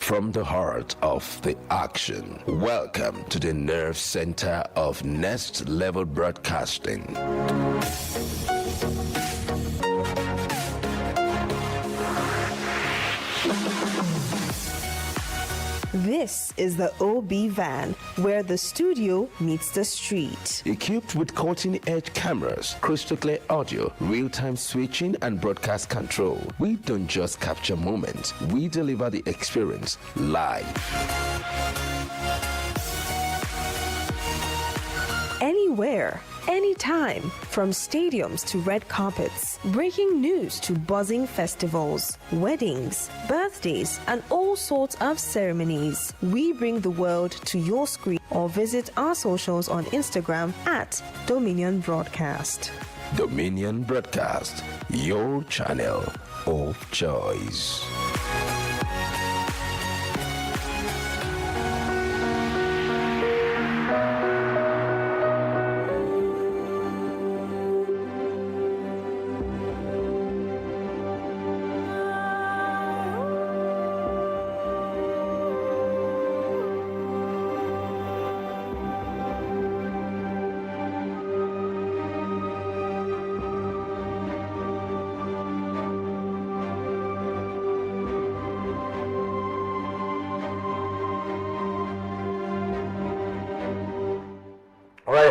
from the heart of the action. Welcome to the nerve center of Next Level Broadcasting. This is the OB van, where the studio meets the street. Equipped with cutting-edge cameras, crystal clear audio, real-time switching, and broadcast control, we don't just capture moments, we deliver the experience live. Anywhere, anytime, from stadiums to red carpets, breaking news to buzzing festivals, weddings, birthdays, and all sorts of ceremonies. We bring the world to your screen or visit our socials on Instagram at Dominion Broadcast. Dominion Broadcast, your channel of choice.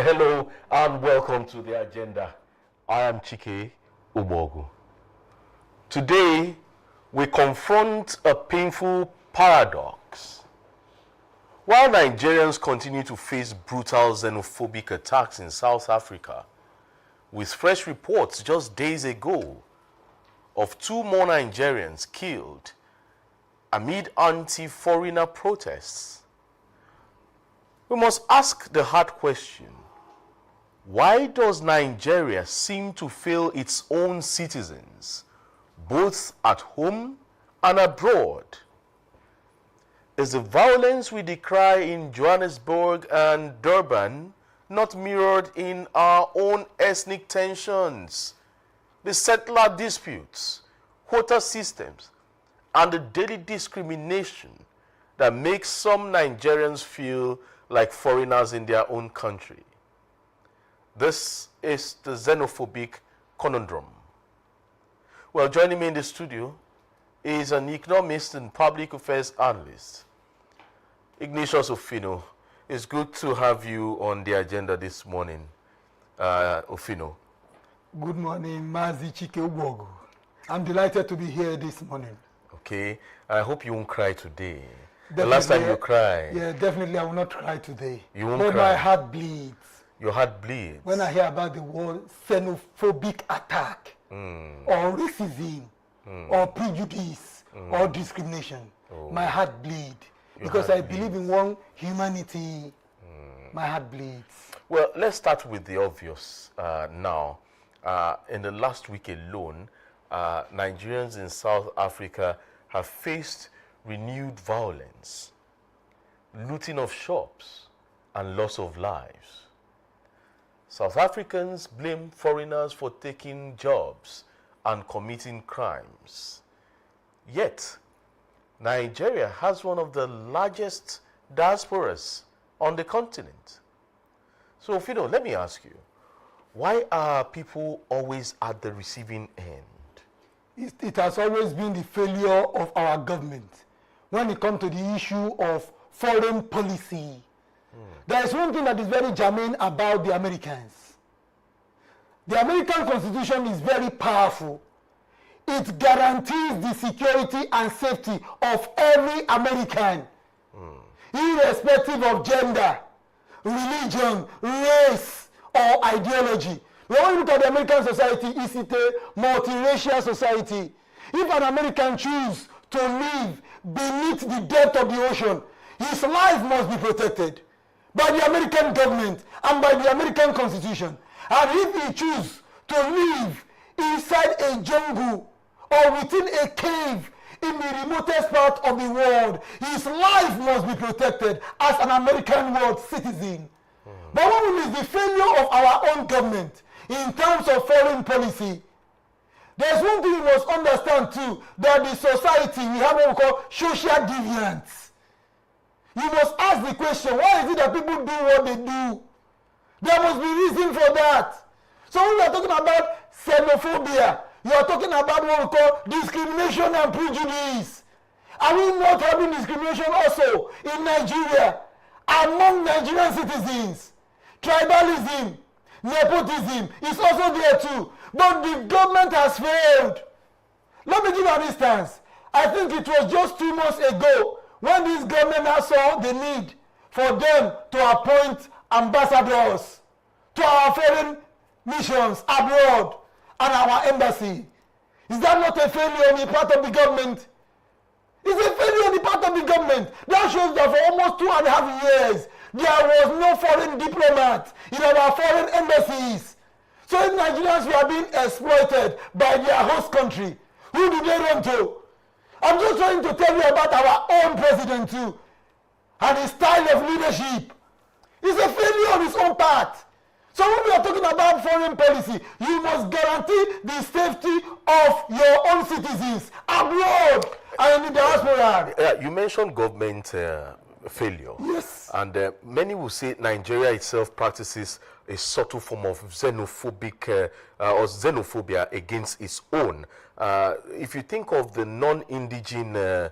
Hello and welcome to the agenda. I am Chike Ubogu. Today we confront a painful paradox. While Nigerians continue to face brutal xenophobic attacks in South Africa, with fresh reports just days ago of 2 more Nigerians killed amid anti-foreigner protests, we must ask the hard question: why does Nigeria seem to fail its own citizens, both at home and abroad? Is the violence we decry in Johannesburg and Durban not mirrored in our own ethnic tensions, the settler disputes, quota systems, and the daily discrimination that makes some Nigerians feel like foreigners in their own country? This is the xenophobic conundrum. Well, joining me in the studio is an economist and public affairs analyst, Ignatius Ofino. It's good to have you on the agenda this morning, Ofino. Good morning, Mazi Chike Ubogu. I'm delighted to be here this morning. Okay, I hope you won't cry today. Definitely, the last time you cried. Yeah, definitely I will not cry today. You won't but cry. My heart bleeds. Your heart bleeds? When I hear about the word xenophobic attack, or racism, or prejudice, or discrimination, my heart bleeds. Because I believe in one humanity, my heart bleeds. Well, let's start with the obvious now. In the last week alone, Nigerians in South Africa have faced renewed violence, looting of shops, and loss of lives. South Africans blame foreigners for taking jobs and committing crimes. Yet, Nigeria has one of the largest diasporas on the continent. So, Fido, let me ask you, why are people always at the receiving end? It has always been the failure of our government when it comes to the issue of foreign policy. There is one thing that is very germane about the Americans. The American Constitution is very powerful. It guarantees the security and safety of every American, irrespective of gender, religion, race, or ideology. When we look at the American society, is it a multiracial society? If an American chooses to live beneath the depth of the ocean, his life must be protected by the American government and by the American Constitution. And if he chooses to live inside a jungle or within a cave in the remotest part of the world, his life must be protected as an American world citizen. But what is the failure of our own government in terms of foreign policy? There's one thing you must understand too, that the society, we have what we call social deviance. You must ask the question, why is it that people do what they do? There must be reason for that. So when we are talking about xenophobia, you are talking about what we call discrimination and prejudice. Are we not having discrimination also in Nigeria among Nigerian citizens? Tribalism, nepotism is also there too. But the government has failed. Let me give an instance. I think it was just 2 months ago when this government now saw the need for them to appoint ambassadors to our foreign missions abroad and our embassy. Is that not a failure on the part of the government? It's a failure on the part of the government. That shows that for almost 2.5 years, there was no foreign diplomat in our foreign embassies. So if Nigerians were being exploited by their host country, who do they run to? I'm just trying to tell you about our own president too, and his style of leadership. It's a failure on his own part. So when we are talking about foreign policy, you must guarantee the safety of your own citizens abroad and in the diaspora. You mentioned government failure. Yes. And many will say Nigeria itself practices a subtle form of xenophobic or xenophobia against its own. If you think of the non-indigene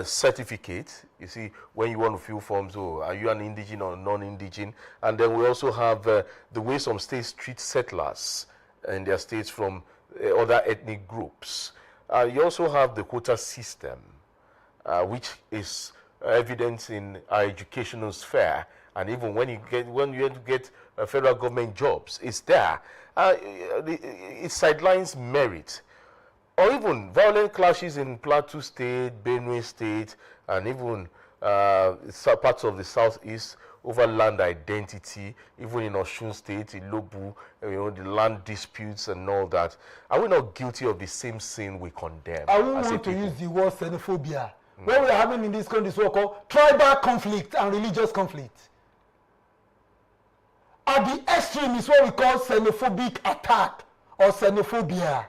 certificate, you see, when you want to fill forms, oh, are you an indigene or non-indigene? And then we also have the way some states treat settlers in their states from other ethnic groups. You also have the quota system, which is evident in our educational sphere, and even when you get federal government jobs, it's there. It sidelines merit, or even violent clashes in Plateau State, Benue State, and even parts of the southeast over land identity, even in Osun State, Ilobu, the land disputes and all that. Are we not guilty of the same sin we condemn? I wouldn't want to use the word xenophobia. What we are having in this country is what we call tribal conflict and religious conflict. At the extreme is what we call xenophobic attack or xenophobia.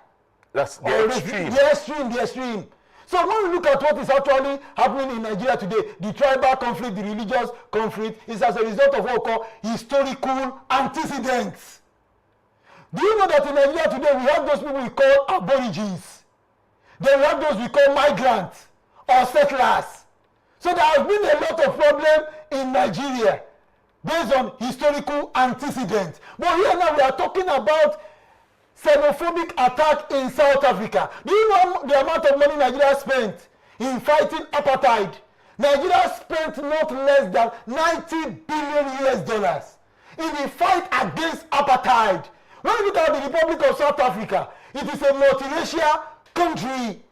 That's the extreme. The extreme. So when we look at what is actually happening in Nigeria today, the tribal conflict, the religious conflict, is as a result of what we call historical antecedents. Do you know that in Nigeria today we have those people we call aborigines? Then we have those we call migrants or settlers. So there has been a lot of problem in Nigeria based on historical antecedents. But here now we are talking about xenophobic attack in South Africa. Do you know the amount of money Nigeria spent in fighting apartheid? Nigeria spent not less than $90 billion in the fight against apartheid. When you look at the Republic of South Africa, it is a multiracial country.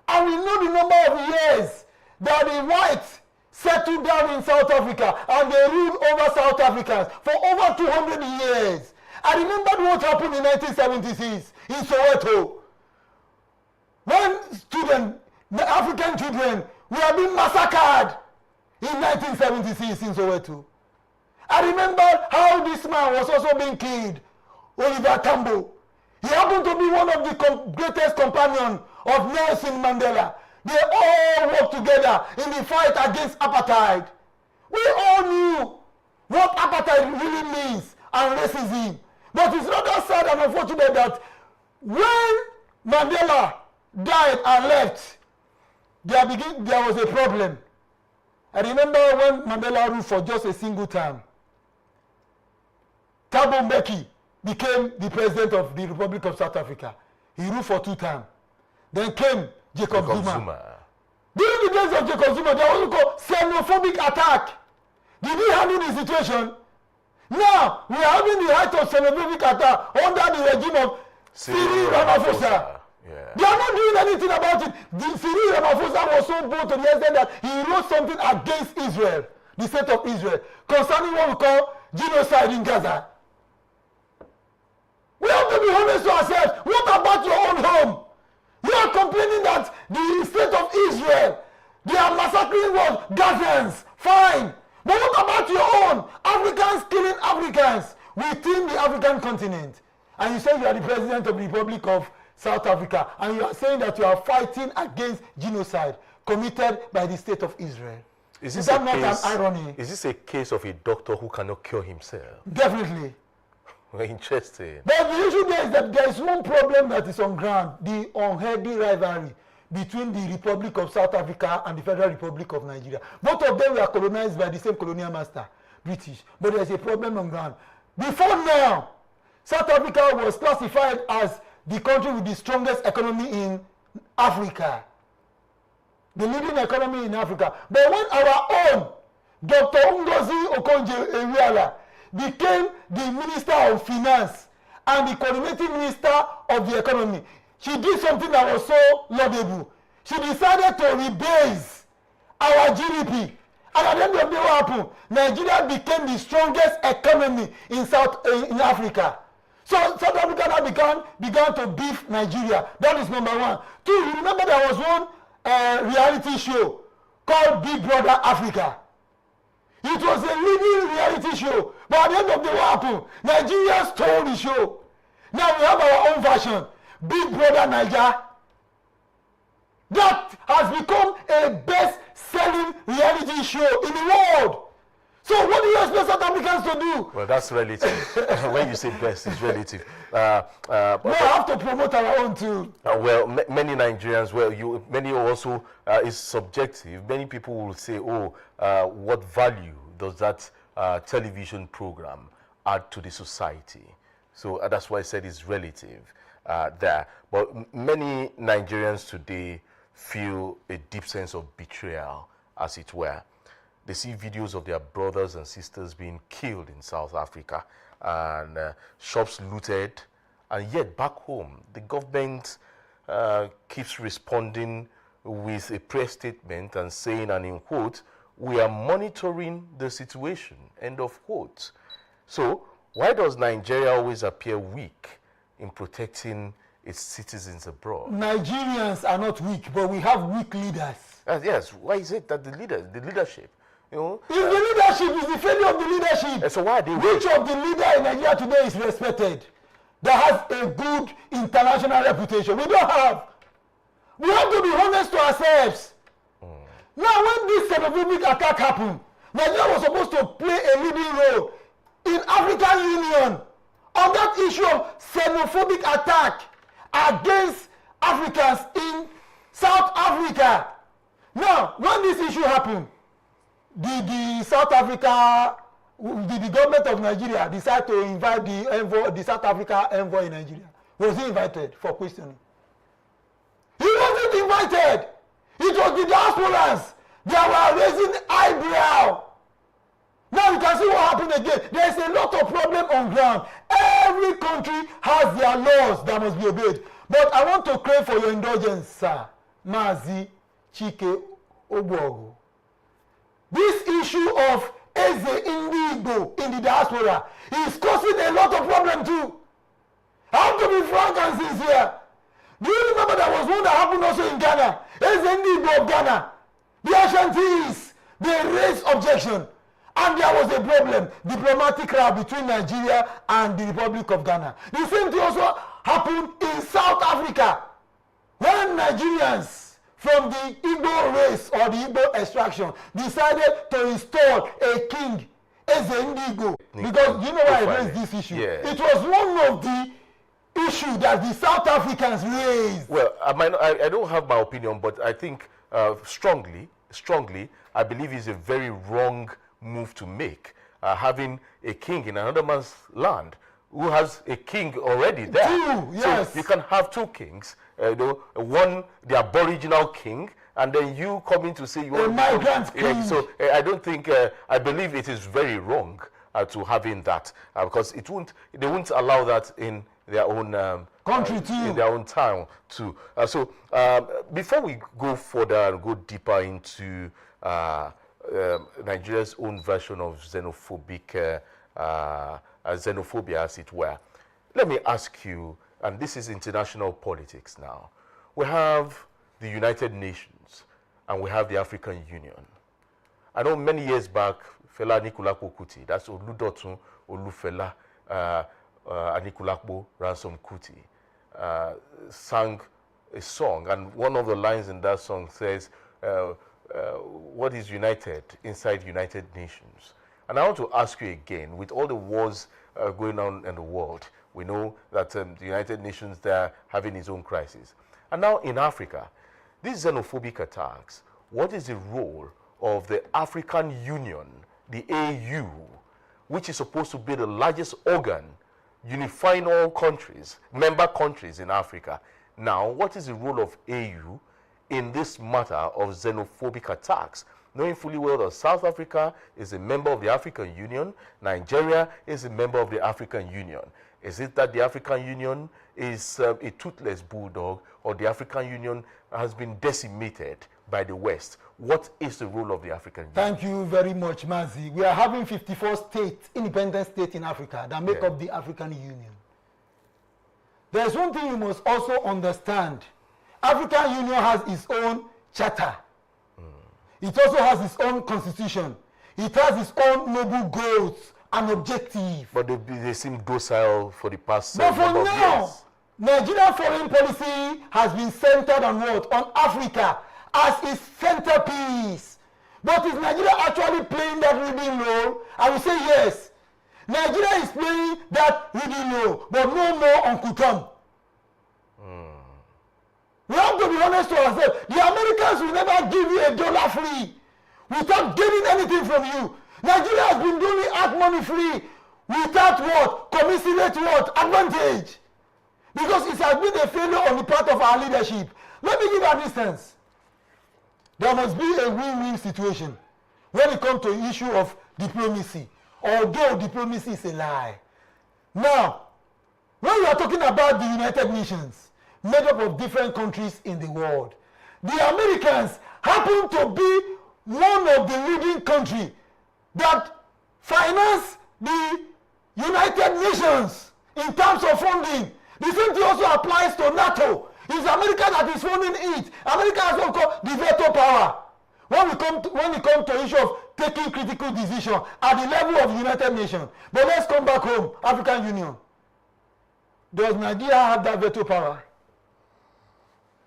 And we know the number of years that the whites settled down in South Africa and they ruled over South Africans for over 200 years. I remember what happened in 1976 in Soweto. When the African children were being massacred in 1976 in Soweto. I remember how this man was also being killed, Oliver Tambo. He happened to be one of the greatest companions of Nelson Mandela. They all worked together in the fight against apartheid. We all knew what apartheid really means and racism. But it's rather sad and unfortunate that when Mandela died and left, there was a problem. I remember when Mandela ruled for just a single term. Thabo Mbeki became the president of the Republic of South Africa. He ruled for 2 terms. Then came Jacob Zuma. During the days of Jacob Zuma, there was what xenophobic attack. Did he handle the situation? Now, we are having the height of xenophobic attack under the regime of Cyril Ramaphosa. Yeah. They are not doing anything about it. Cyril Ramaphosa was so bold to the extent that he wrote something against Israel, the state of Israel, concerning what we call genocide in Gaza. We have to be honest to ourselves. What about your own home? You are complaining that the state of Israel, they are massacring what? Gazans. Fine. But what about your own? Africans killing Africans within the African continent. And you say you are the president of the Republic of South Africa, and you are saying that you are fighting against genocide committed by the state of Israel. Is this that a not case, an irony? Is this a case of a doctor who cannot cure himself? Definitely. Interesting. But the issue there is that there is one problem that is on ground, the unhealthy rivalry between the Republic of South Africa and the Federal Republic of Nigeria. Both of them were colonized by the same colonial master, British. But there's a problem on ground. Before now, South Africa was classified as the country with the strongest economy in Africa. The leading economy in Africa. But when our own Dr. Ngozi Okonjo-Iweala became the Minister of Finance and the coordinating Minister of the Economy, she did something that was so laudable. She decided to rebase our GDP. And at the end of the day, what happened? Nigeria became the strongest economy in Africa. So South Africa now began to beef Nigeria. That is number one. Two, you remember there was one reality show called Big Brother Africa. It was a leading reality show. But at the end of the day, what happened? Nigeria stole the show. Now we have our own version, Big Brother Niger. That has become a best-selling reality show in the world. So what do you expect South Africans to do? Well, that's relative. When you say best, it's relative. We have to promote our own too. Well, many Nigerians, many also is subjective. Many people will say, oh, what value does that television program add to the society? So that's why I said it's relative there. But many Nigerians today feel a deep sense of betrayal, as it were. They see videos of their brothers and sisters being killed in South Africa and shops looted. And yet back home, the government keeps responding with a press statement and saying, and in quote, we are monitoring the situation, end of quote. So why does Nigeria always appear weak in protecting its citizens abroad? Nigerians are not weak, but we have weak leaders. Yes, why is it that the leadership, you know? If the leadership is the failure of the leadership, so why are they which of the leader in Nigeria today is respected, that has a good international reputation? We don't have. We have to be honest to ourselves. Now, when this xenophobic attack happened, Nigeria was supposed to play a leading role in African Union on that issue of xenophobic attack against Africans in South Africa. Now, when this issue happened, the government of Nigeria decided to invite the South Africa envoy in Nigeria. Was he invited for questioning? He wasn't invited. It was the diasporans that were raising eyebrow. Now you can see what happened again. There is a lot of problem on ground. Every country has their laws that must be obeyed. But I want to crave for your indulgence, sir, Mazi Chike Ogbogu. This issue of Eze Indigo in the diaspora is causing a lot of problem too. I have to be frank and sincere. Do you remember there was one that happened also in Ghana? Eze Indigo of Ghana. The Ashantis, they raised objection. And there was a problem, diplomatic row between Nigeria and the Republic of Ghana. The same thing also happened in South Africa. When Nigerians from the Igbo race or the Igbo extraction decided to install a king as an Indigo. Because you know why I raised this issue? Yeah. It was one of the issues that the South Africans raised. Well, I don't have my opinion, but I think strongly, I believe it's a very wrong move to make, having a king in another man's land who has a king already there. Two, yes. So you can have two kings, one, the aboriginal king, and then you coming to say you a migrant king. So I don't think, I believe it is very wrong to having that, because they won't allow that in their own country too, in their own town too. So before we go further and go deeper into Nigeria's own version of xenophobia, as it were, let me ask you, and this is international politics now. We have the United Nations and we have the African Union. I know many years back, Fela Anikulapo Kuti, that's Oludotun Olufela Anikulapo Ransom Kuti, sang a song, and one of the lines in that song says, what is united inside United Nations? And I want to ask you again, with all the wars going on in the world, we know that the United Nations, they're having its own crisis. And now in Africa, these xenophobic attacks, what is the role of the African Union, the AU, which is supposed to be the largest organ unifying all countries, member countries in Africa? Now, what is the role of AU in this matter of xenophobic attacks? Knowing fully well that South Africa is a member of the African Union, Nigeria is a member of the African Union. Is it that the African Union is a toothless bulldog, or the African Union has been decimated by the West? What is the role of the African Union? Thank you very much, Mazi. We are having 54 states, independent states in Africa that make up the African Union. There's one thing you must also understand. African Union has its own charter. It also has its own constitution. It has its own noble goals and objectives. But they seem docile for the past But for number of now, years. Nigerian foreign policy has been centered on what? On Africa as its centerpiece. But is Nigeria actually playing that leading role? I will say yes. Nigeria is playing that leading role, but no more Uncle Tom. We have to be honest to ourselves. The Americans will never give you $1 free without gaining anything from you. Nigeria has been doing art money free without what? Commiserate what? Advantage. Because it has been a failure on the part of our leadership. Let me give an instance. There must be a win-win situation when it comes to the issue of diplomacy, although diplomacy is a lie. Now, when we are talking about the United Nations, made up of different countries in the world, the Americans happen to be one of the leading countries that finance the United Nations in terms of funding. The same thing also applies to NATO. It's America that is funding it. America has what we call the veto power. When it comes to the issue of taking critical decisions at the level of the United Nations. But let's come back home, African Union. Does Nigeria have that veto power?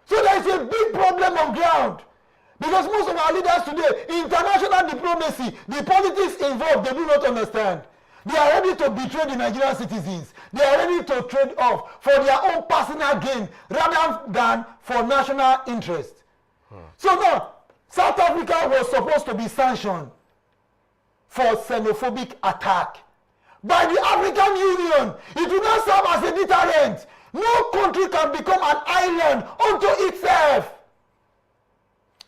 So there is a big problem on ground. Because most of our leaders today, international diplomacy, the politics involved, they do not understand. They are ready to betray the Nigerian citizens. They are ready to trade off for their own personal gain rather than for national interest. So now, South Africa was supposed to be sanctioned for xenophobic attack by the African Union. It will not serve as a deterrent. No country can become an island unto itself.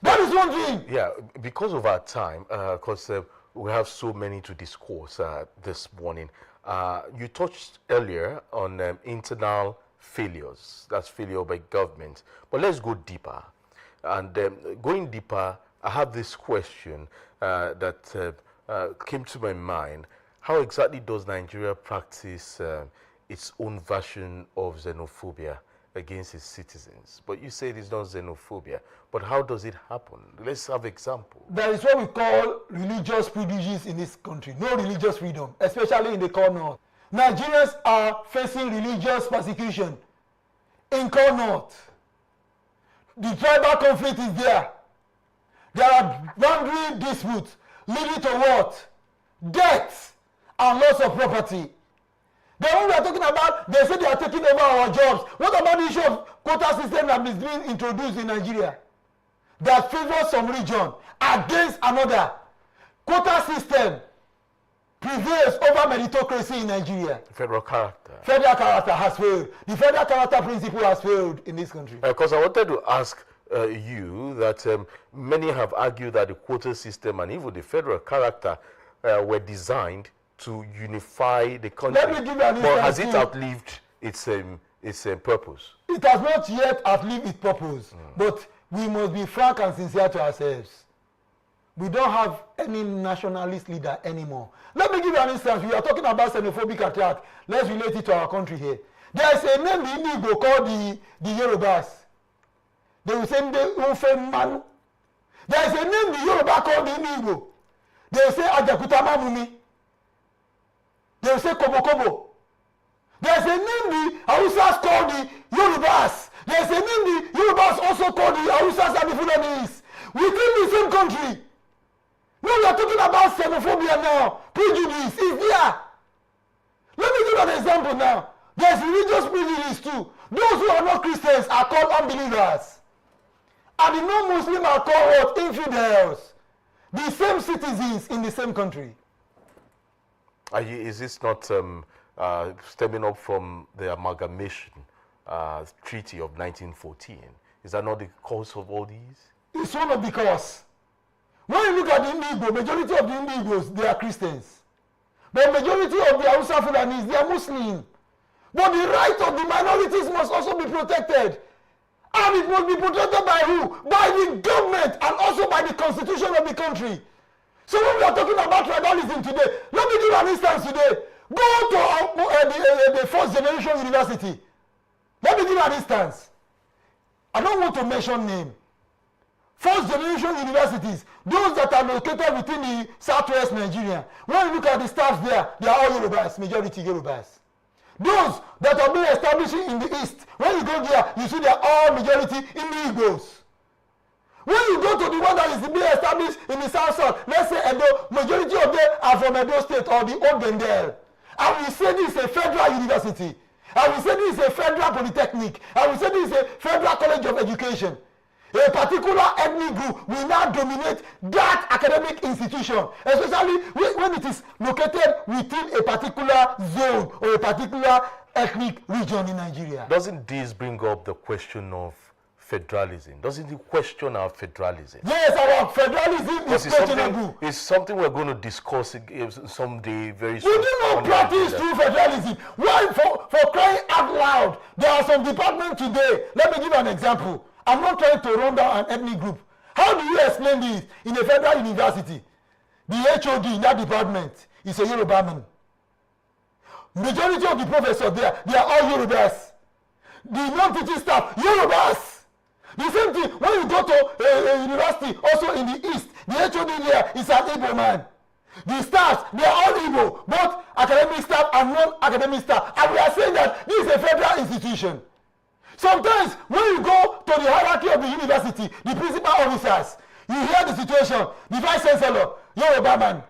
That is one thing. Yeah, because of our time, because we have so many to discuss this morning. You touched earlier on internal failures. That's failure by government. But let's go deeper. And going deeper, I have this question that came to my mind. How exactly does Nigeria practice its own version of xenophobia against its citizens? But you said it's not xenophobia. But how does it happen? Let's have example. There is what we call religious prejudice in this country. No religious freedom, especially in the core north. Nigerians are facing religious persecution in core north. The tribal conflict is there. There are boundary disputes leading to what? Death and loss of property. Then when we are talking about, they say they are taking over our jobs. What about the issue of quota system that is being introduced in Nigeria that favors some region against another? Quota system prevails over meritocracy in Nigeria. Federal character. Federal character has failed. The federal character principle has failed in this country. Because I wanted to ask you that many have argued that the quota system and even the federal character were designed to unify the country. Let me give you an but has it instance. outlived its purpose? It has not yet outlived its purpose, but we must be frank and sincere to ourselves. We don't have any nationalist leader anymore. Let me give you an instance. We are talking about xenophobic attack. Let's relate it to our country here. There is a name the Igbo called the Yorubas. They will say Ufe Manu. There is a name the Yoruba called the Igbo. They will say Ajakuta Mamumi. They will say Kobo Kobo. There's a name the Hausas call the Yorubas. There's a name the Yorubas also call the Hausas and the Fulanis. Within the same country. No, we are talking about xenophobia now. Prejudice is there. Let me give an example now. There's religious prejudice too. Those who are not Christians are called unbelievers. And the non-Muslim are called what? Infidels. The same citizens in the same country. Is this not stemming up from the amalgamation treaty of 1914? Is that not the cause of all these? It's one of the cause. When you look at the Igbo, majority of the Igbos, they are Christians. But majority of the Hausa Fulanis, they are Muslim. But the right of the minorities must also be protected. And it must be protected by who? By the government and also by the constitution of the country. So when we are talking about tribalism today, let me give an instance today. Go to the first generation university. Let me give an instance. I don't want to mention name. First generation universities, those that are located within the southwest Nigeria, when you look at the staffs there, they are all Yorubas, majority Yorubas. Those that are being established in the east, when you go there, you see they are all majority in the Igbos. When you go to the one that is being established in the south, let's say Edo, majority of them are from Edo State or the old Bendel. And we say this is a federal university. And we say this is a federal polytechnic. And we say this is a federal college of education. A particular ethnic group will now dominate that academic institution, especially when it is located within a particular zone or a particular ethnic region in Nigeria. Doesn't this bring up the question of federalism? Doesn't it question our federalism? Yes, our federalism is questionable. It's something we're going to discuss someday very soon. We do not practice true federalism. Why, for crying out loud, there are some departments today. Let me give an example. I'm not trying to run down an ethnic group. How do you explain this in a federal university? The HOD in that department is a Yoruba man. Majority of the professors there, they are all Yorubas. The non-teaching staff, Yorubas. The same thing when you go to a university, also in the east, the HOD there is an Igbo man. The staffs, they are all Igbo, both academic staff and non-academic staff. And we are saying that this is a federal institution. Sometimes when you go to the hierarchy of the university, the principal officers, you hear the situation. The vice chancellor, Yoruba man.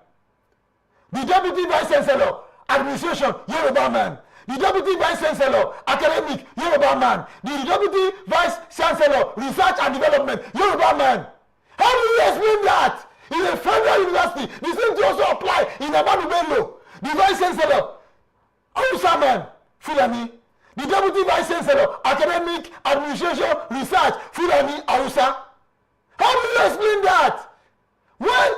The deputy vice chancellor, administration, Yoruba man. The deputy vice chancellor, academic, Yoruba man. The deputy vice chancellor, research and development, Yoruba man. How do you explain that? In a federal university, the same thing also apply in Ahmadu Bello. The vice chancellor, Hausa man, Fulani. The deputy vice chancellor, academic, administration, research, Fulani, Hausa. How do you explain that?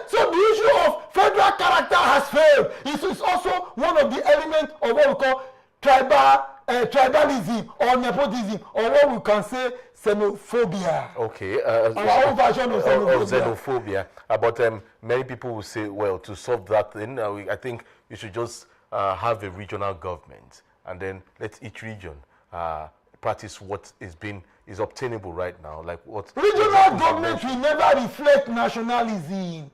So the issue of federal character has failed. It is also one of the elements of what we call tribalism or nepotism, or what we can say xenophobia. Okay. Our own version of xenophobia. But many people will say, well, to solve that thing, I think you should just have a regional government, and then let each region practice what is obtainable right now. Like what regional government will never reflect nationalism.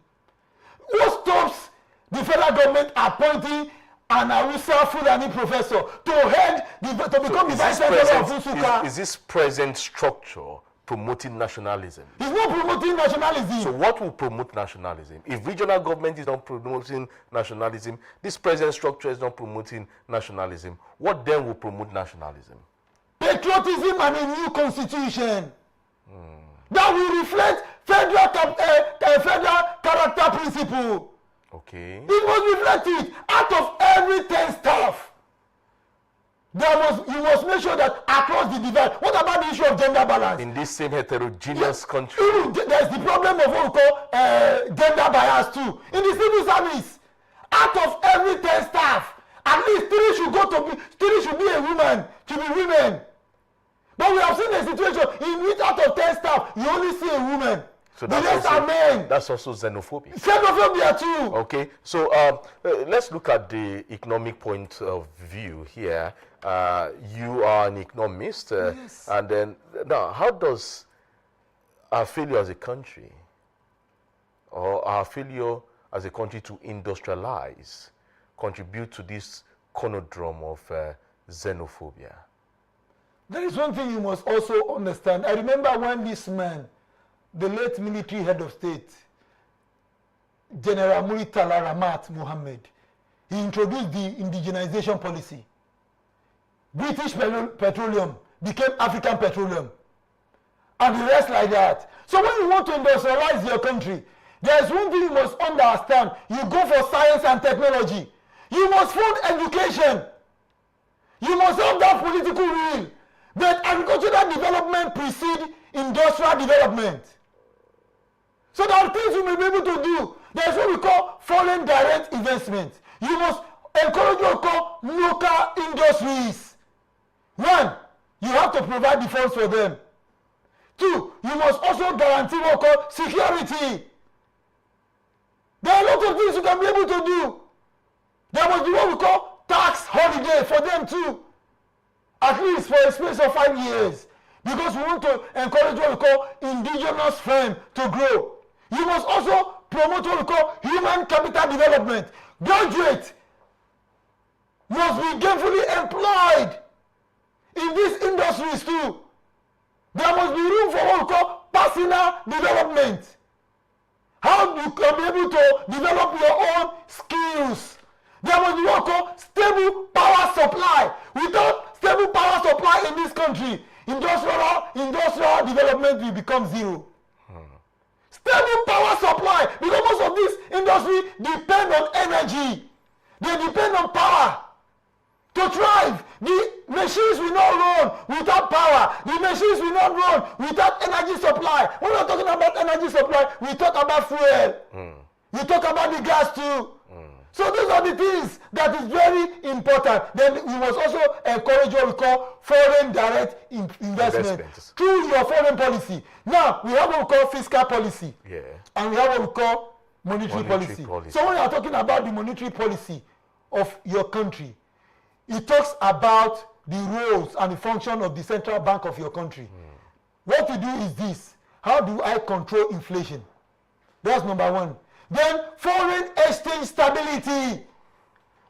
What stops the federal government appointing an Hausa Fulani professor to become the vice chancellor of Nsukka? Is this present structure promoting nationalism? It's not promoting nationalism. So what will promote nationalism? If regional government is not promoting nationalism, this present structure is not promoting nationalism, what then will promote nationalism? Patriotism and a new constitution that will reflect federal character principle. Okay. It must reflect it. Out of every 10 staff, you must make sure that across the divide. What about the issue of gender balance? In this same heterogeneous country. There's the problem of what we call gender bias too. In the civil service, out of every 10 staff, at least 3 should be a woman, to be women. But we have seen a situation in which out of 10 staff, you only see a woman. So the rest are men. That's also xenophobia. Xenophobia too. Okay, so let's look at the economic point of view here. You are an economist, yes. And then now, how does our failure as a country, or our failure as a country to industrialize, contribute to this conundrum of xenophobia? There is one thing you must also understand. I remember when this man, the late military head of state, General Murtala Ramat Mohammed, he introduced the indigenization policy. British petroleum became African petroleum. And the rest like that. So when you want to industrialize your country, there is one thing you must understand. You go for science and technology. You must fund education. You must have that political will. But agricultural development precedes industrial development. So there are things you may be able to do. There is what we call foreign direct investment. You must encourage what we call local industries. One, you have to provide the funds for them. Two, you must also guarantee what we call security. There are a lot of things you can be able to do. There must be what we call tax holiday for them too. At least for a space of 5 years. Because we want to encourage what we call indigenous firm to grow. You must also promote what we call human capital development. Graduates must be gainfully employed in these industries too. There must be room for what we call personal development. How you can be able to develop your own skills. There must be what we call stable power supply. Without stable power supply in this country, industrial development will become zero. Stable power supply, because most of this industry depend on energy. They depend on power to thrive. The machines will not run without power. The machines will not run without energy supply. When we are talking about energy supply, we talk about fuel. We talk about the gas too. So those are the things that is very important. Then we must also encourage what we call foreign direct investment through your foreign policy. Now, we have what we call fiscal policy. Yeah. And we have what we call monetary policy. So when you are talking about the monetary policy of your country, it talks about the roles and the function of the central bank of your country. What you do is this. How do I control inflation? That's number one. Then foreign exchange stability.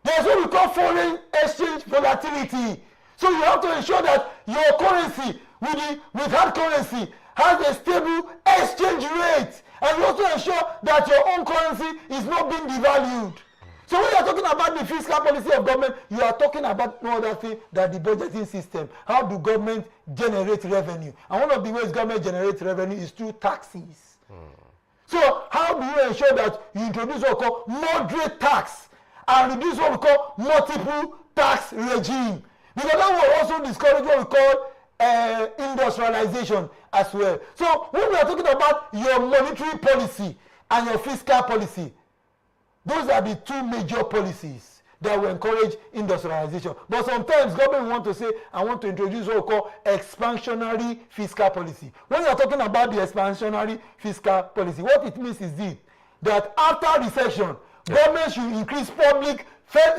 There's what we call foreign exchange volatility. So you have to ensure that your currency with hard currency has a stable exchange rate. And you also ensure that your own currency is not being devalued. So when you are talking about the fiscal policy of government, you are talking about no other thing than the budgeting system. How do government generate revenue? And one of the ways government generates revenue is through taxes. So how do you ensure that you introduce what we call moderate tax and reduce what we call multiple tax regime? Because that will also discourage what we call industrialization as well. So when we are talking about your monetary policy and your fiscal policy, those are the two major policies that will encourage industrialization. But sometimes government want to say, I want to introduce what we call expansionary fiscal policy. When you are talking about the expansionary fiscal policy, what it means is this, that after recession, government should increase public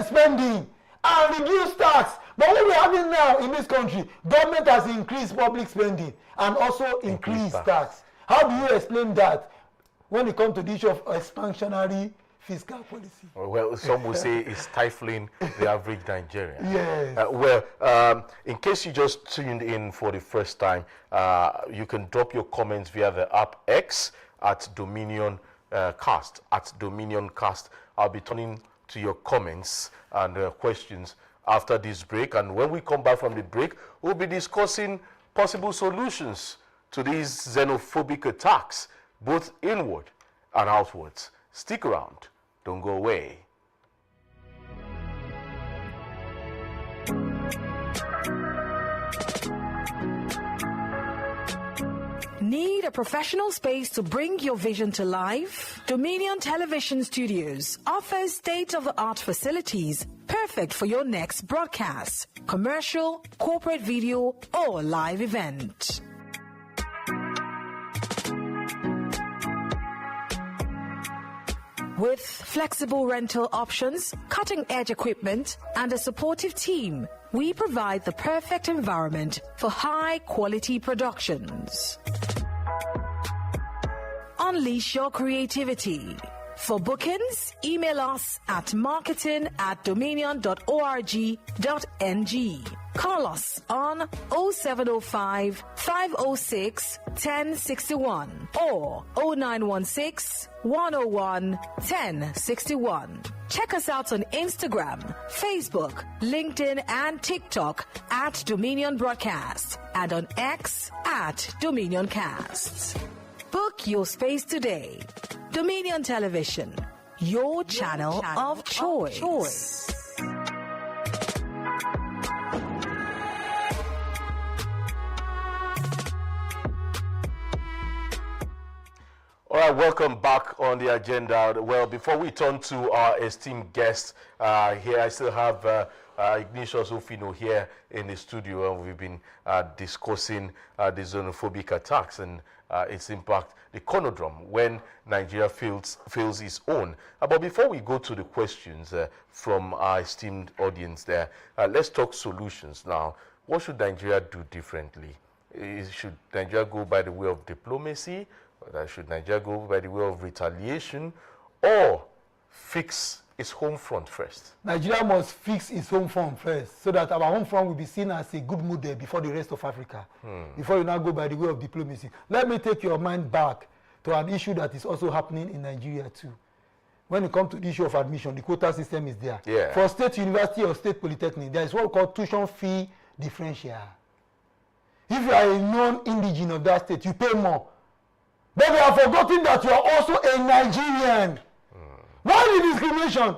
spending and reduce tax. But what we are having now in this country, government has increased public spending and also increased tax. How do you explain that when it comes to the issue of expansionary fiscal policy? Well, some will say it's stifling the average Nigerian. Yes. In case you just tuned in for the first time, you can drop your comments via the app X at Dominion Cast. At Dominion Cast, I'll be turning to your comments and questions after this break. And when we come back from the break, we'll be discussing possible solutions to these xenophobic attacks, both inward and outwards. Stick around. Don't go away. Need a professional space to bring your vision to life? Dominion Television Studios offers state-of-the-art facilities perfect for your next broadcast, commercial, corporate video, or live event. With flexible rental options, cutting-edge equipment, and a supportive team, we provide the perfect environment for high-quality productions. Unleash your creativity. For bookings, email us at marketing@dominion.org.ng. Call us on 0705 506 1061 or 0916 101 1061. Check us out on Instagram, Facebook, LinkedIn, and TikTok at Dominion Broadcast and on X at Dominion Casts. Book your space today. Dominion Television, your channel of choice. All right, welcome back on the agenda. Well, before we turn to our esteemed guest, here I still have Ignatius Ofino here in the studio, and we've been discussing the xenophobic attacks and its impact, the conundrum when Nigeria feels its own. But before we go to the questions from our esteemed audience there, let's talk solutions now. What should Nigeria do differently? Should Nigeria go by the way of diplomacy? Should Nigeria go by the way of retaliation, or fix its home front first? Nigeria must fix its home front first, so that our home front will be seen as a good model before the rest of Africa, before you now go by the way of diplomacy. Let me take your mind back to an issue that is also happening in Nigeria too. When it comes to the issue of admission, the quota system is there. Yeah. For state university or state polytechnic, there is what we call tuition fee differential. If you are a non-indigene of that state, you pay more. But we have forgotten that you are also a Nigerian. Why the discrimination?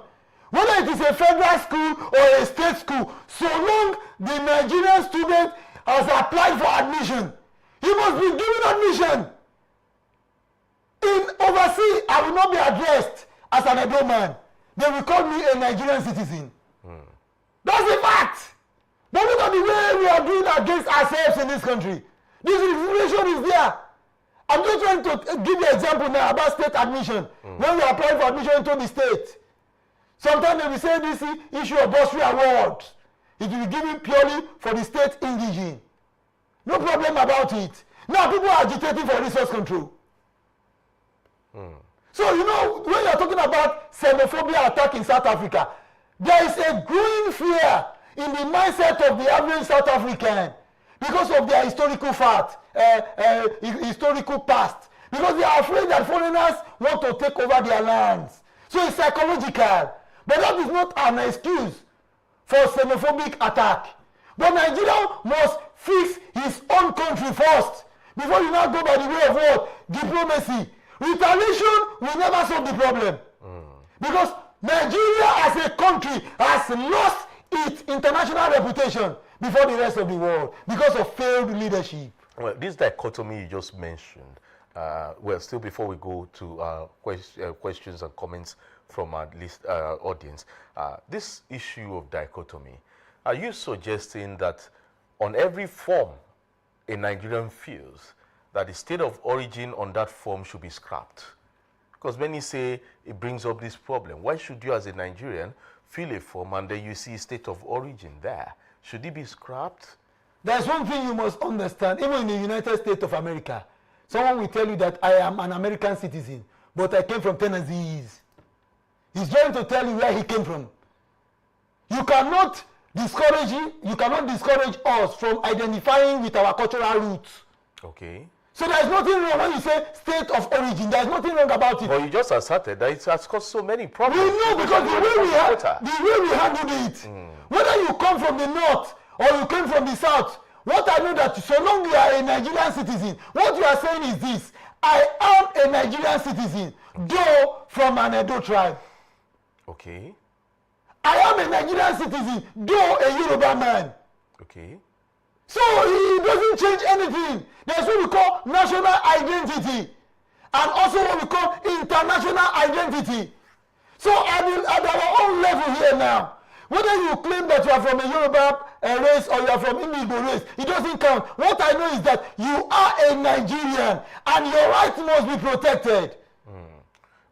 Whether it is a federal school or a state school, so long the Nigerian student has applied for admission, he must be given admission. In overseas, I will not be addressed as an Edo man. They will call me a Nigerian citizen. That's a fact. But look at the way we are doing against ourselves in this country. This discrimination is there. I'm just trying to give you an example now about state admission. When we apply for admission into the state, sometimes they will say this issue of bursary award, it will be given purely for the state indigene. No problem about it. Now people are agitating for resource control. So you know, when you're talking about xenophobia attack in South Africa, there is a growing fear in the mindset of the average South African because of their historical fact, historical past, because they are afraid that foreigners want to take over their lands. So it's psychological, but that is not an excuse for xenophobic attack. But Nigeria must fix his own country first before you now go by the way of what? Diplomacy. Retaliation will never solve the problem. Because Nigeria as a country has lost its international reputation before the rest of the world because of failed leadership. Well, this dichotomy you just mentioned, well, still before we go to questions and comments from our audience, this issue of dichotomy, are you suggesting that on every form a Nigerian feels that the state of origin on that form should be scrapped? Because many say it brings up this problem. Why should you as a Nigerian fill a form and then you see state of origin there? Should it be scrapped? There's one thing you must understand. Even in the United States of America, someone will tell you that I am an American citizen, but I came from Tennessee. He's trying to tell you where he came from. You cannot discourage us from identifying with our cultural roots. Okay. So there's nothing wrong when you say state of origin. There's nothing wrong about it. Well, you just asserted that it has caused so many problems. We know because the way we handled it, whether you come from the north or you came from the south, what I know that so long you are a Nigerian citizen, what you are saying is this: I am a Nigerian citizen, though from an Edo tribe. Okay. I am a Nigerian citizen, though a Yoruba man. Okay. So it doesn't change anything. There's what we call national identity and also what we call international identity. So at our own level here now, whether you claim that you are from a Yoruba race or you are from Igbo race, it doesn't count. What I know is that you are a Nigerian and your rights must be protected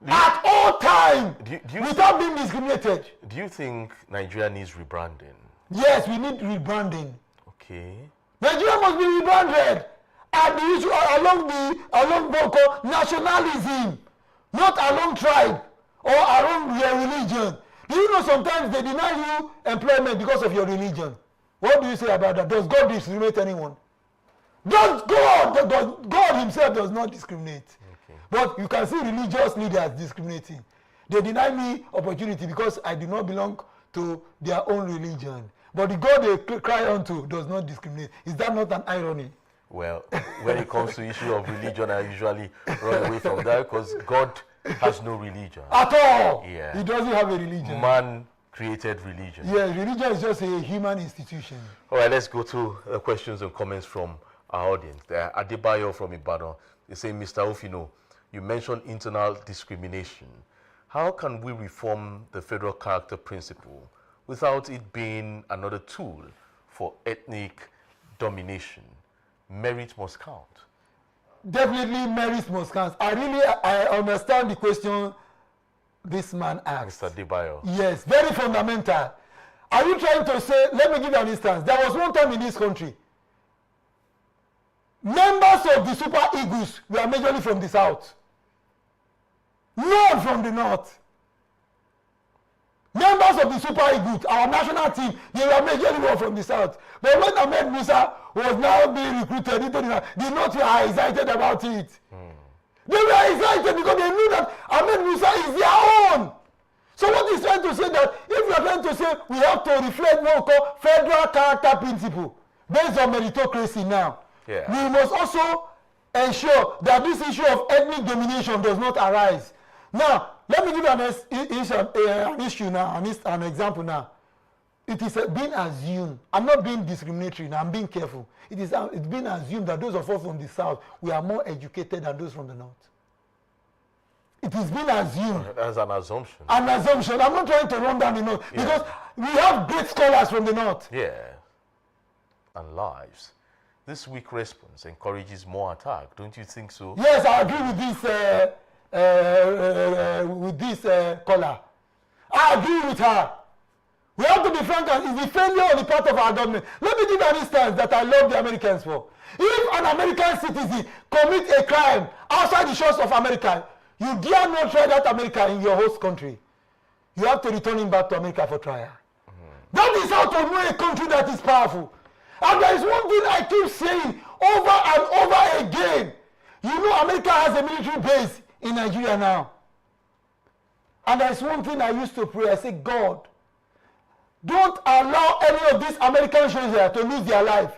at all times without being discriminated. Do you think Nigeria needs rebranding? Yes, we need rebranding. Okay. Nigeria must be rebranded, and the issue along Boko nationalism, not along tribe. or around your religion. Do you know sometimes they deny you employment because of your religion? What do you say about that? Does God discriminate anyone? God himself does not discriminate. Okay. But you can see religious leaders discriminating. They deny me opportunity because I do not belong to their own religion. But the God they cry unto does not discriminate. Is that not an irony? Well, when it comes to issue of religion, I usually run away from that because God has no religion. At all. Yeah. He doesn't have a religion. Man created religion. Yeah, religion is just a human institution. All right, let's go to the questions and comments from our audience. Adebayo from Ibadan. They say, Mr. Ofino, you mentioned internal discrimination. How can we reform the federal character principle without it being another tool for ethnic domination? Merit must count. Definitely merit must count. I understand the question this man asked. Mr. Adebayo. Yes, very fundamental. Are you trying to say, let me give you an instance. There was one time in this country, members of the Super Eagles were majorly from the south. None from the north. Members of the Super Eagles, our national team, they were majorly from the south. But when Ahmed Musa was now being recruited into the north were excited about it. They were excited because they knew that Ahmed Musa is their own. So what he's trying to say that if we are trying to say we have to reflect what we call federal character principle based on meritocracy now, we must also ensure that this issue of ethnic domination does not arise. Now, let me give you an issue now, an example now. It is being assumed, I'm not being discriminatory now, I'm being careful. It's been assumed that those of us from the south, we are more educated than those from the north. It is being assumed. That's an assumption. An assumption. I'm not trying to run down the north because we have great scholars from the north. Yeah. And lives. This weak response encourages more attack. Don't you think so? Yes, I agree with this caller. I agree with her. We have to be frank, and it's the failure on the part of our government. Let me give an instance that I love the Americans for. If an American citizen commits a crime outside the shores of America, you dare not try that America in your host country. You have to return him back to America for trial. That is how to know a country that is powerful. And there is one thing I keep saying over and over again. You know America has a military base in Nigeria now. And there is one thing I used to pray. I say, God, don't allow any of these American soldiers to lose their life.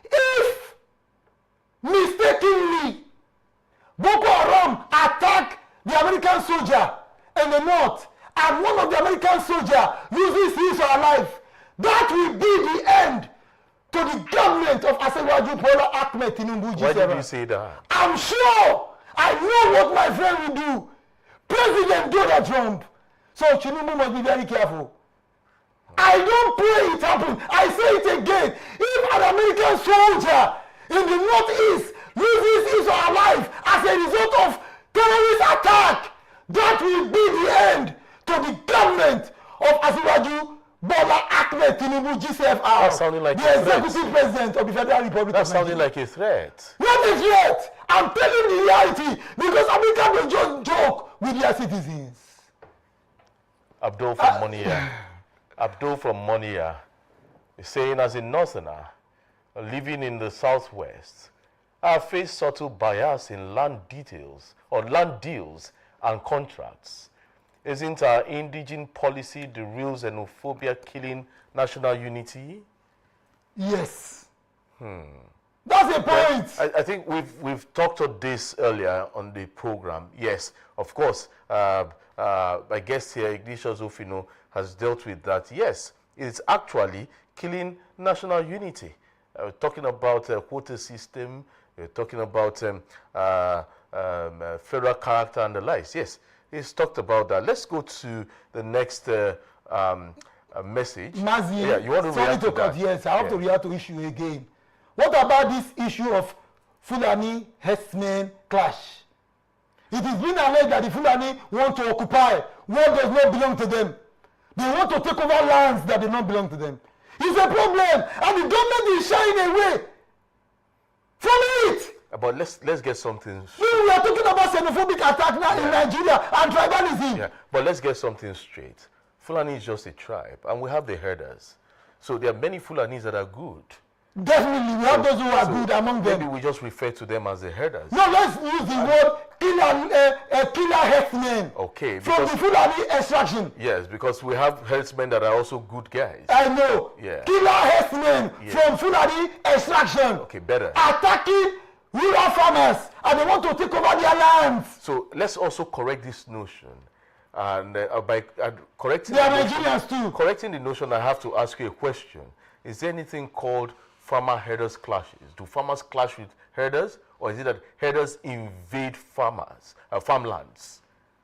If mistakenly Boko Haram attack the American soldier in the north and one of the American soldiers loses his or her life, that will be the end to the government of Asiwaju Bola Ahmed Tinubu G7. Why did you say that? I'm sure I know what my friend will do. President Donald Trump. So Tinubu must be very careful. I don't pray it happen. I say it again. If an American soldier in the northeast loses his or her life as a result of terrorist attack, that will be the end to the government of Asiwaju Bola Ahmed Tinubu G7. That's sounding like the executive president of the Federal Republic That's of Nigeria. sounding like a threat. Not a threat. I'm telling the reality because America will just joke with their citizens. Abdul from Monia. Abdul from Monia is saying, as a northerner living in the southwest, I face subtle bias in land details or land deals and contracts. Isn't our indigent policy the real xenophobia killing national unity? Yes. That's the point. I think we've talked of this earlier on the program. Yes, of course. My guest here, Ignatius Ofino, has dealt with that. Yes, it's actually killing national unity. We're talking about a quota system. We're talking about federal character and the likes. Yes, he's talked about that. Let's go to the next message. Mazi, yeah, you want to react to that? Yes, I have to react to issue again. What about this issue of Fulani herdsmen clash? It is being alleged that the Fulani want to occupy what does not belong to them. They want to take over lands that do not belong to them. It's a problem, and the government is shying away from it. But let's get something. We are talking about xenophobic attack now in Nigeria and tribalism. Yeah, but let's get something straight. Fulani is just a tribe, and we have the herders. So there are many Fulanis that are good. Definitely, we have those who are good among them. Maybe we just refer to them as the herders. No, let's use the word killer herdsmen. Okay. From the Fulani extraction. Yes, because we have herdsmen that are also good guys. I know. Yeah. Killer herdsmen from Fulani extraction. Okay, better. Attacking rural farmers, and they want to take over their lands. So let's also correct this notion. And by correcting They are the notion, Nigerians too. correcting the notion, I have to ask you a question. Is there anything called farmer-herders clashes? Do farmers clash with herders, or is it that herders invade farmlands?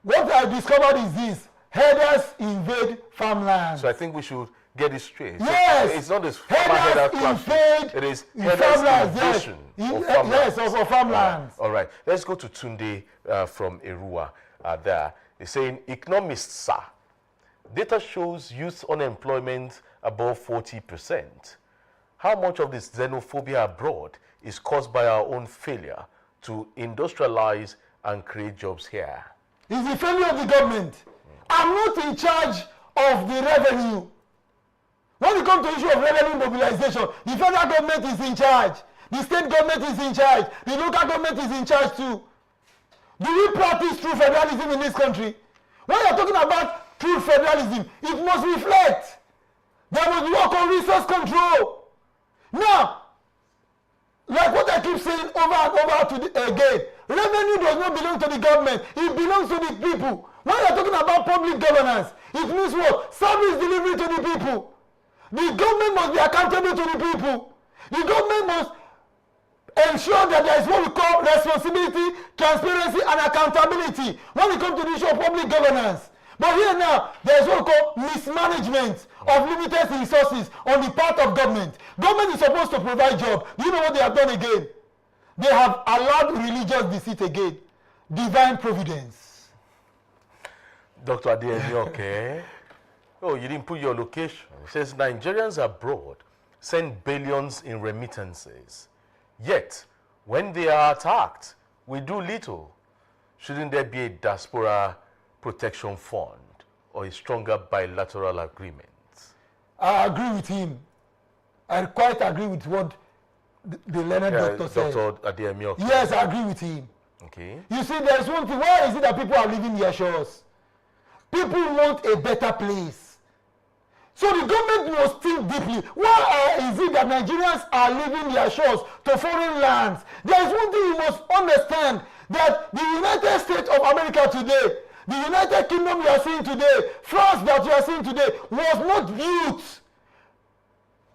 What I discovered is this: herders invade farmlands. So I think we should get it straight. Yes. So it's not this Herders farmer-herder invade clash. It is farmlands, herders invasion of farmlands. Yes, of farmlands. All right. Let's go to Tunde from Erua there. He's saying, economists, sir, data shows youth unemployment above 40%. How much of this xenophobia abroad is caused by our own failure to industrialize and create jobs here? It's the failure of the government. I'm not in charge of the revenue. When it comes to the issue of revenue mobilization, the federal government is in charge. The state government is in charge. The local government is in charge too. Do we practice true federalism in this country? When you're talking about true federalism, it must reflect. There must work on resource control. Now, like what I keep saying over and over again, revenue does not belong to the government. It belongs to the people. When you're talking about public governance, it means what? Service delivery to the people. The government must be accountable to the people. The government must ensure that there is what we call responsibility, transparency, and accountability when it comes to the issue of public governance. But here now, there is what we call mismanagement of limited resources on the part of government. Government is supposed to provide jobs. Do you know what they have done again? They have allowed religious deceit again. Divine providence. Dr. Adeyanyoke, oh, you didn't put your location. It says Nigerians abroad send billions in remittances. Yet, when they are attacked, we do little. Shouldn't there be a diaspora protection fund or a stronger bilateral agreement? I agree with him. I quite agree with what the learned doctor said. Dr. Adeyanyoke. Yes, I agree with him. Okay. You see, there's one thing. Why is it that people are leaving their shores? People want a better place. So the government must think deeply. Why is it that Nigerians are leaving their shores to foreign lands? There is one thing you must understand, that the United States of America today, the United Kingdom you are seeing today, France that you are seeing today, was not built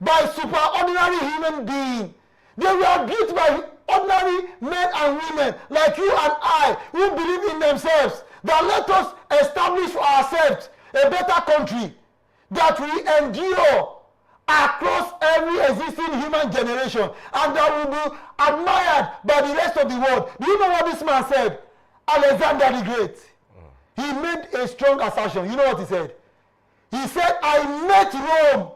by superordinary human beings. They were built by ordinary men and women like you and I, who believe in themselves, that let us establish for ourselves a better country that will endure across every existing human generation and that will be admired by the rest of the world. Do you know what this man said? Alexander the Great. He made a strong assertion. You know what he said? He said, I met Rome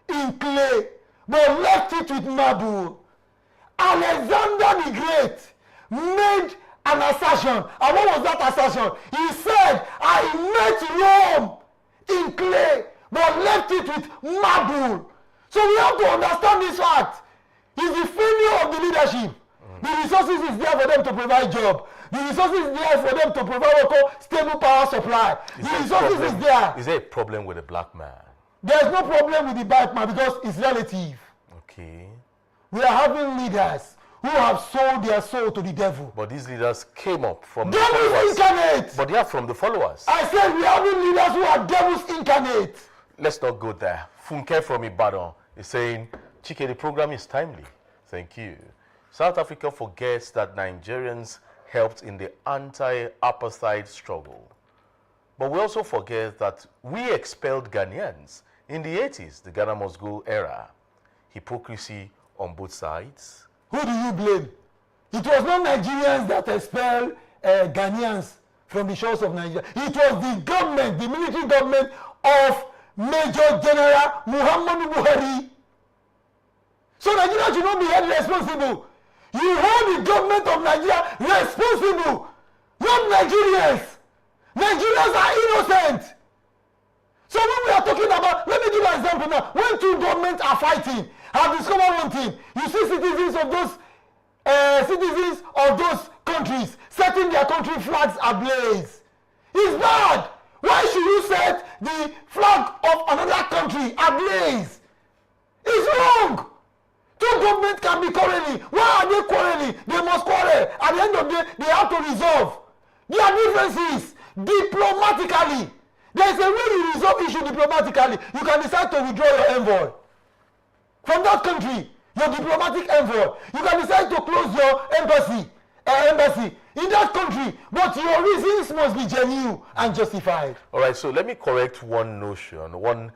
in clay, but left it with marble. Alexander the Great made an assertion. And what was that assertion? He said, I met Rome in clay, but left it with marble. So we have to understand this fact. It's the failure of the leadership. The resources is there for them to provide job. The resources is there for them to provide what we call stable power supply. The resources is there. Is there a problem with the black man? There's no problem with the black man because it's relative. Okay. We are having leaders who have sold their soul to the devil. But these leaders came up from the Devils followers. incarnate. But they are from the followers. I said we are having leaders who are devils incarnate. Let's not go there. Funke from Ibadan is saying, Chike, the program is timely. Thank you. South Africa forgets that Nigerians helped in the anti-apartheid struggle. But we also forget that we expelled Ghanaians in the 80s, the Ghana Must Go era. Hypocrisy on both sides. Who do you blame? It was not Nigerians that expelled Ghanaians from the shores of Nigeria. It was the government, the military government of Major General Muhammadu Buhari. So Nigeria should not be held responsible. You hold the government of Nigeria responsible, not Nigerians. Nigerians are innocent. So when we are talking about, let me give an example now. When two governments are fighting, I've discovered one thing. You see citizens of those countries setting their country flags ablaze. It's bad. Why should you set the flag of another country ablaze? It's wrong. Two governments can be quarreling. Why are they quarreling? They must quarrel. At the end of the day, they have to resolve their differences diplomatically. There is a way you resolve issue diplomatically. You can decide to withdraw your envoy from that country, your diplomatic envoy. You can decide to close your embassy in that country, but your reasons must be genuine and justified. All right, so let me correct one notion, one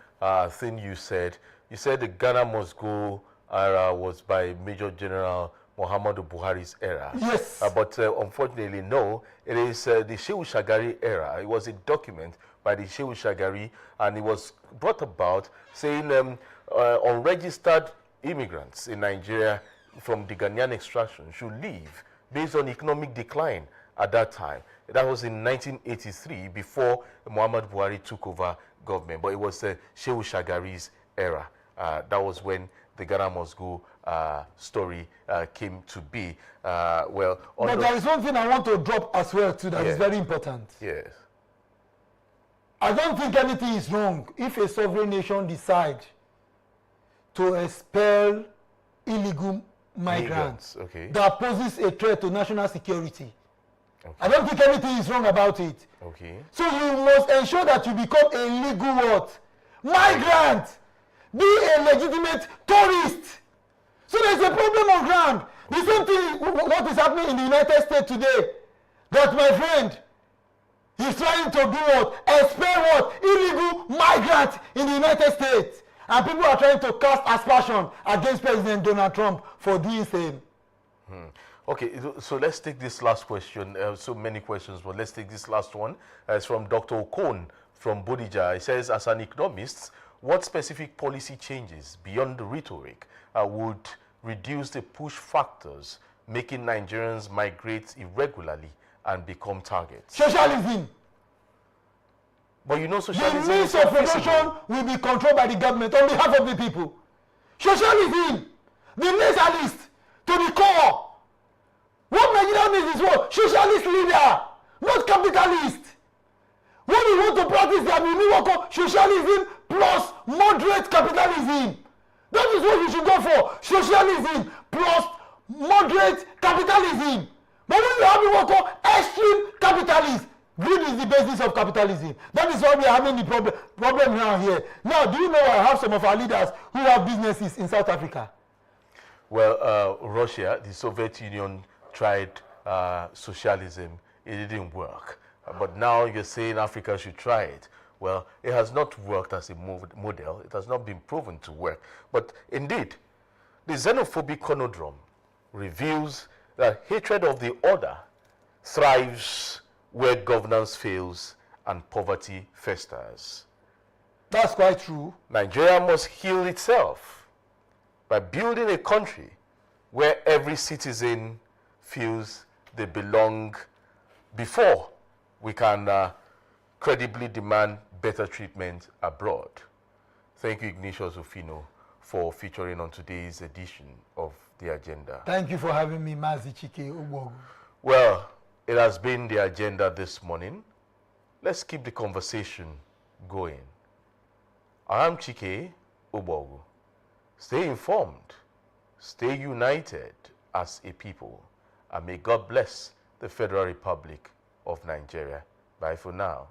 thing you said. You said the Ghana must go era was by Major General Muhammadu Buhari's era. Yes. But unfortunately, no. It is the Shehu Shagari era. It was a document by the Shehu Shagari, and it was brought about saying unregistered immigrants in Nigeria from the Ghanaian extraction should leave based on economic decline at that time. That was in 1983, before Muhammadu Buhari took over government. But it was Shehu Shagari's era. That was when the Ghana Must Go story came to be. But there is one thing I want to drop as well too that is very important. Yes. I don't think anything is wrong if a sovereign nation decides to expel illegal migrants that poses a threat to national security. Okay. I don't think anything is wrong about it. Okay. So you must ensure that you become a legal what? Migrant. Be a legitimate tourist. So there's a problem on ground. The same thing what is happening in the United States today. That my friend is trying to do what? Expel what? Illegal migrants in the United States. And people are trying to cast aspersion against President Donald Trump for doing same. Okay, so let's take this last question. So many questions, but let's take this last one. It's from Dr. Okon from Bodija. He says, as an economist, what specific policy changes beyond the rhetoric would reduce the push factors making Nigerians migrate irregularly and become targets? Socialism. But you know, socialism, the means of production will be controlled by the government on behalf of the people. Socialism, the nationalist to the core. What Nigeria needs is what? Socialist leader, not capitalist. When we want to practice the renewal socialism plus moderate capitalism. That is what we should go for. Socialism plus moderate capitalism. But when you have what called extreme capitalism, greed is the basis of capitalism. That is why we are having the problem now here. Now, do you know I have some of our leaders who have businesses in South Africa? Well, Russia, the Soviet Union tried socialism. It didn't work. But now you're saying Africa should try it. Well, it has not worked as a model. It has not been proven to work. But indeed, the xenophobic conundrum reveals that hatred of the other thrives where governance fails and poverty festers. That's quite true. Nigeria must heal itself by building a country where every citizen feels they belong before we can credibly demand better treatment abroad. Thank you, Ignatius Ofino, for featuring on today's edition of The Agenda. Thank you for having me, Mazi Chike Ubogu. Well, it has been the agenda this morning. Let's keep the conversation going. I am Chike Ubogu. Stay informed, stay united as a people, and may God bless the Federal Republic of Nigeria. Bye for now.